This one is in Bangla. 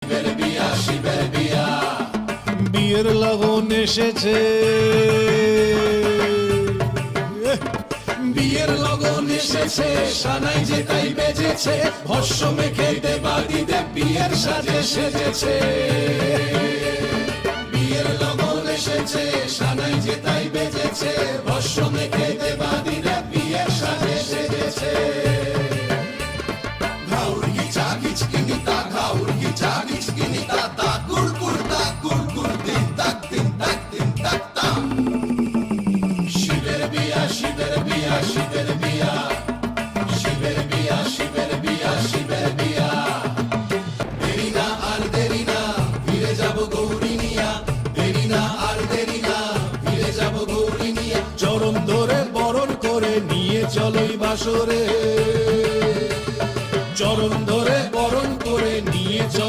শিবের বিয়া, শিবের বিয়া। বিয়ের লগন এসেছে, বিয়ের লগন এসেছে, সানাই যে তাই বেজেছে, ভস্য মেখে দেবাদিদেব বিয়ের সাজে সেজেছে। বিয়ের লগন এসেছে, সানাই যে তাই বেজেছে, ভস্য মেখে দেবাদিদেব বিয়ের সাজে সেজেছে। ঘাউর গিচা গিচকিনিতা, ঘাউর গিচা গিচকিনিতা, তা কুড়কুড় তা কুড়কুড়, দিন তাক দিন তাক দিন তাক তাম। শিবের বিয়া, শিবের বিয়া, শিবের বিয়া। শিবের বিয়া, শিবের বিয়া, শিবের বিয়া। দেরি না আর দেরি না, ফিরে যাব গৌরী নিয়া। দেরি না আর দেরি না, ফিরে যাব গৌরী নিয়া। চরণ ধরে বরণ করে নিয়ে চলোই বাসরে, চরণ ধরে বরণ করে নিয়ে চলো